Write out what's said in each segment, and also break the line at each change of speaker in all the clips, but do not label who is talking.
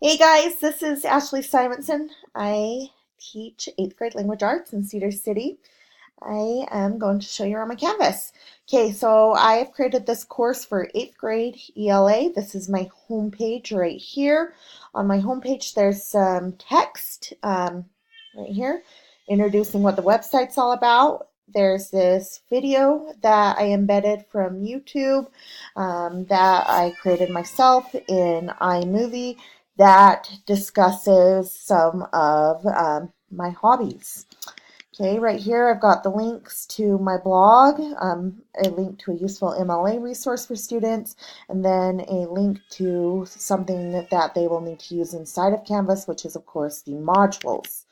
Hey guys, this is Ashley Simonson. I teach 8th grade language arts in Cedar City. I am going to show you around my Canvas. Okay, so I have created this course for 8th grade ELA. This is my homepage right here. On my homepage, there's some text right here introducing what the website's all about. There's this video that I embedded from YouTube that I created myself in iMovie that discusses some of my hobbies. Okay, right here I've got the links to my blog, a link to a useful MLA resource for students, and then a link to something that they will need to use inside of Canvas, which is of course the modules.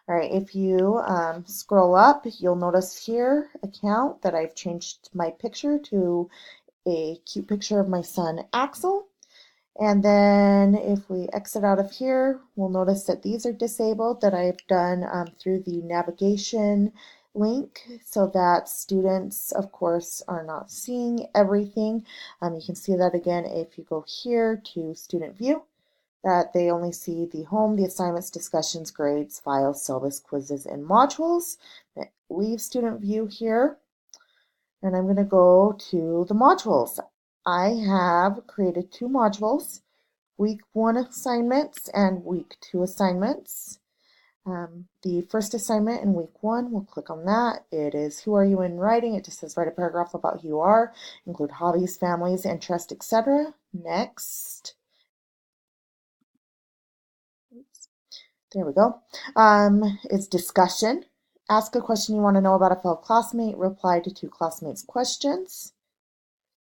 All right, if you scroll up, you'll notice here account that I've changed my picture to a cute picture of my son Axel. And then if we exit out of here, we'll notice that these are disabled that I've done through the navigation link so that students, of course, are not seeing everything. You can see that again if you go here to student view, that they only see the home, the assignments, discussions, grades, files, syllabus, quizzes, and modules. Leave student view here. And I'm going to go to the modules. I have created two modules, week 1 assignments and week 2 assignments. The first assignment in week 1, we'll click on that. It is who are you in writing? It just says write a paragraph about who you are, include hobbies, families, interests, etc. Next. Oops. There we go. It's discussion. Ask a question you want to know about a fellow classmate. Reply to 2 classmates' questions.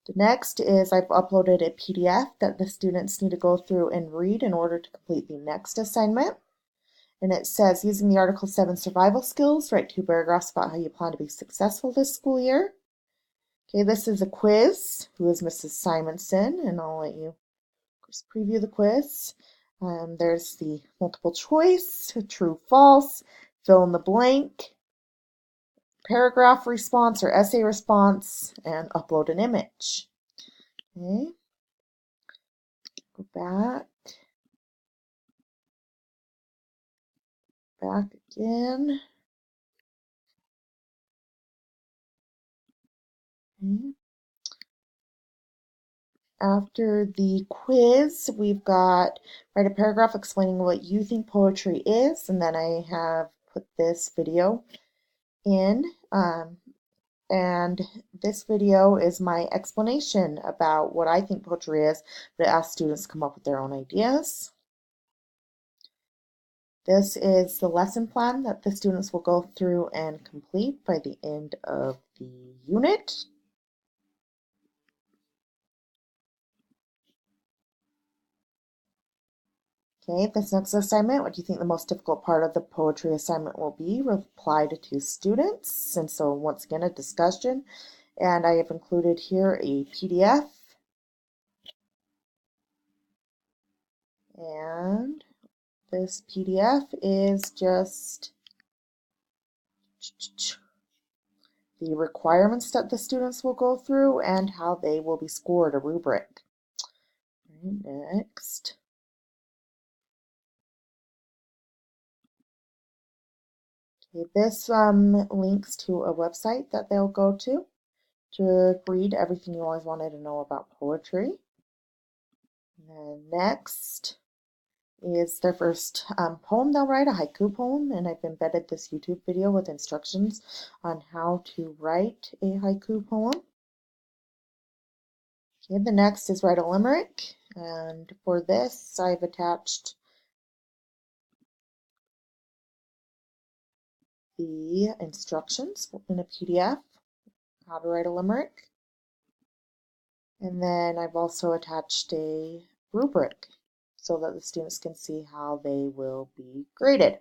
The next is I've uploaded a PDF that the students need to go through and read in order to complete the next assignment. And it says, using the Article 7 survival skills, write 2 paragraphs about how you plan to be successful this school year. Okay, this is a quiz. Who is Mrs. Simonson? And I'll let you, of course, preview the quiz. There's the multiple choice, true, false, fill in the blank, paragraph response or essay response, and upload an image. Okay, go back again. Okay. After the quiz, we've got write a paragraph explaining what you think poetry is, and then I have put this video in. And this video is my explanation about what I think poetry is, but it asks students to come up with their own ideas. This is the lesson plan that the students will go through and complete by the end of the unit. Okay, this next assignment, what do you think the most difficult part of the poetry assignment will be? Reply to 2 students. And so once again, a discussion. And I have included here a PDF. And this PDF is just the requirements that the students will go through and how they will be scored a rubric. Next. Okay, this links to a website that they'll go to read everything you always wanted to know about poetry. And then next is their first poem they'll write, a haiku poem, and I've embedded this YouTube video with instructions on how to write a haiku poem. Okay, the next is write a limerick, and for this I've attached the instructions in a PDF, how to write a limerick. And then I've also attached a rubric so that the students can see how they will be graded.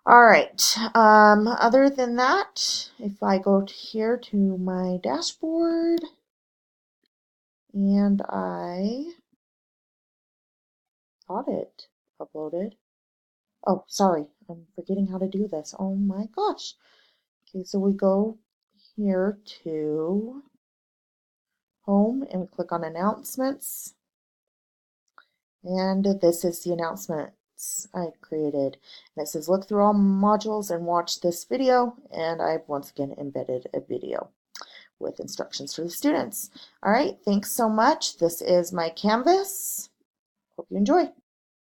All right, other than that, if I go here to my dashboard and I thought it uploaded. Oh, sorry, I'm forgetting how to do this. Oh my gosh. Okay, so we go here to home and we click on announcements. And this is the announcements I created. And it says look through all modules and watch this video. And I've once again embedded a video with instructions for the students. All right, thanks so much. This is my Canvas. Hope you enjoy.